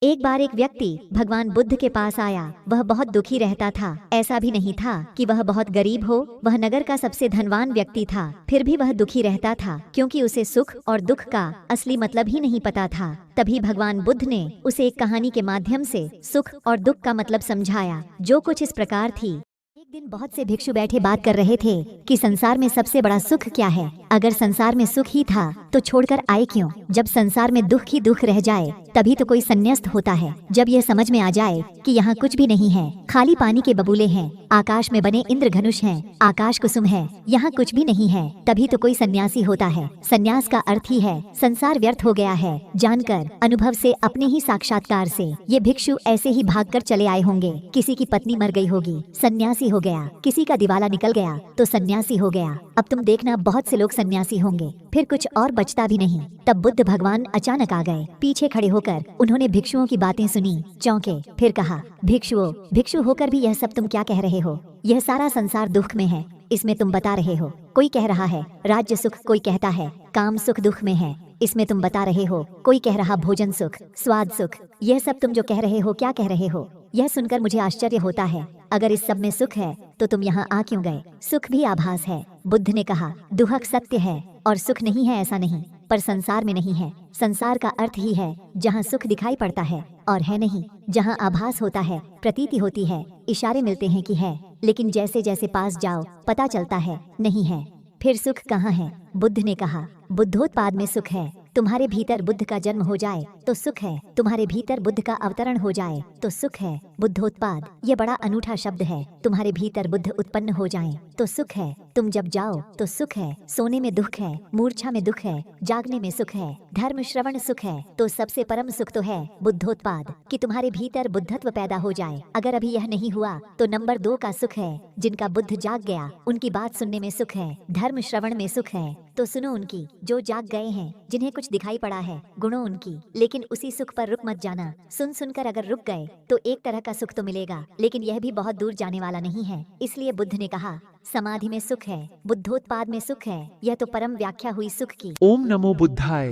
एक बार एक व्यक्ति भगवान बुद्ध के पास आया। वह बहुत दुखी रहता था। ऐसा भी नहीं था कि वह बहुत गरीब हो। वह नगर का सबसे धनवान व्यक्ति था। फिर भी वह दुखी रहता था क्योंकि उसे सुख और दुख का असली मतलब ही नहीं पता था। तभी भगवान बुद्ध ने उसे एक कहानी के माध्यम से सुख और दुख का मतलब समझाया, जो कुछ इस प्रकार थी। एक दिन बहुत से भिक्षु बैठे बात कर रहे थे कि संसार में सबसे बड़ा सुख क्या है। अगर संसार में सुख ही था तो छोड़कर आए क्यों? जब संसार में दुख ही दुख रह जाए तभी तो कोई संन्यास्त होता है। जब यह समझ में आ जाए कि यहाँ कुछ भी नहीं है, खाली पानी के बबूले हैं, आकाश में बने इंद्रधनुष हैं, आकाश कुसुम है, यहाँ कुछ भी नहीं है, तभी तो कोई सन्यासी होता है। सन्यास का अर्थ ही है संसार व्यर्थ हो गया है। जानकर, अनुभव से, अपने ही साक्षात्कार से ये भिक्षु ऐसे ही भागकर चले आए होंगे। किसी की पत्नी मर गई होगी, सन्यासी हो गया। किसी का दिवाला निकल गया तो सन्यासी हो गया। अब तुम देखना बहुत से लोग सन्यासी होंगे, फिर कुछ और बचता भी नहीं। तब बुद्ध भगवान अचानक आ गए। पीछे खड़े होकर उन्होंने भिक्षुओं की बातें सुनी, चौंके। फिर कहा, भिक्षुओं, भिक्षु होकर भी यह सब तुम क्या कह रहे हो? यह सारा संसार दुख में है, इसमें तुम बता रहे हो। कोई कह रहा है राज्य सुख, कोई कहता है काम सुख दुख में है, इसमें तुम बता रहे हो। कोई कह रहा भोजन सुख, स्वाद सुख। यह सब तुम जो कह रहे हो क्या कह रहे हो? यह सुनकर मुझे आश्चर्य होता है। अगर इस सब में सुख है तो तुम यहाँ आ क्यों गए? सुख भी आभास है। बुद्ध ने कहा, दुहक सत्य है और सुख नहीं है ऐसा नहीं, पर संसार में नहीं है। संसार का अर्थ ही है जहाँ सुख दिखाई पड़ता है और है नहीं, जहाँ आभास होता है, प्रतीति होती है, इशारे मिलते हैं कि है, लेकिन जैसे जैसे पास जाओ पता चलता है नहीं है। फिर सुख कहाँ है? बुद्ध ने कहा, बुद्धोत्पाद में सुख है। तुम्हारे भीतर बुद्ध का जन्म हो जाए तो सुख है। तुम्हारे भीतर बुद्ध का अवतरण हो जाए तो सुख है। बुद्धोत्पाद ये बड़ा अनूठा शब्द है। तुम्हारे भीतर बुद्ध उत्पन्न हो जाएं तो सुख है। तुम जब जाओ तो सुख है। सोने में दुख है, मूर्छा में दुख है, जागने में सुख है, धर्म श्रवण सुख है, तो सबसे परम सुख तो है बुद्धोत्पाद, कि तुम्हारे भीतर बुद्धत्व पैदा हो जाए। अगर अभी यह नहीं हुआ तो नंबर 2 का सुख है। जिनका बुद्ध जाग गया उनकी बात सुनने में सुख है, धर्म श्रवण में सुख है, तो सुनो उनकी। जो जाग गए हैं, जिन्हें कुछ दिखाई पड़ा है, गुणों उनकी। लेकिन उसी सुख पर रुक मत जाना। सुन सुनकर अगर रुक गए तो एक तरह का सुख तो मिलेगा, लेकिन यह भी बहुत दूर जाने वाला नहीं है। इसलिए बुद्ध ने कहा, समाधि में सुख है, बुद्धोत्पाद में सुख है। यह तो परम व्याख्या हुई सुख की। ओम नमो बुद्धाय।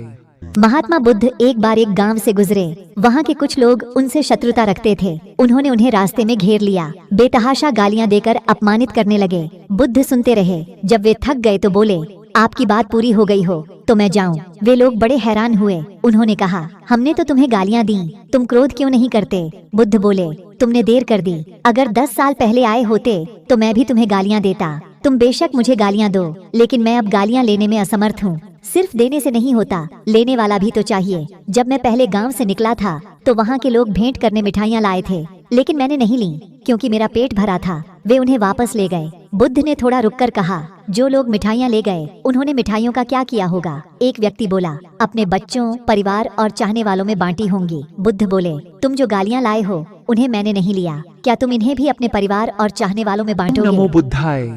महात्मा बुद्ध एक बार एक गांव से गुजरे। वहाँ के कुछ लोग उनसे शत्रुता रखते थे। उन्होंने उन्हें रास्ते में घेर लिया, बेतहाशा गालियां देकर अपमानित करने लगे। बुद्ध सुनते रहे। जब वे थक गए तो बोले, आपकी बात पूरी हो गई हो तो मैं जाऊं? वे लोग बड़े हैरान हुए। उन्होंने कहा, हमने तो तुम्हें गालियां दी, तुम क्रोध क्यों नहीं करते? बुद्ध बोले, तुमने देर कर दी। अगर 10 साल पहले आए होते तो मैं भी तुम्हें गालियां देता। तुम बेशक मुझे गालियां दो, लेकिन मैं अब गालियां लेने में असमर्थ हूँ। सिर्फ देने से नहीं होता, लेने वाला भी तो चाहिए। जब मैं पहले गांव से निकला था तो वहाँ के लोग भेंट करने मिठाइयाँ लाए थे, लेकिन मैंने नहीं ली क्योंकि मेरा पेट भरा था। वे उन्हें वापस ले गए। बुद्ध ने थोड़ा रुककर कहा, जो लोग मिठाइयाँ ले गए उन्होंने मिठाइयों का क्या किया होगा? एक व्यक्ति बोला, अपने बच्चों, परिवार और चाहने वालों में बांटी होंगी। बुद्ध बोले, तुम जो गालियाँ लाए हो उन्हें मैंने नहीं लिया, क्या तुम इन्हें भी अपने परिवार और चाहने वालों में बांटोगे? नमो बुद्धाय।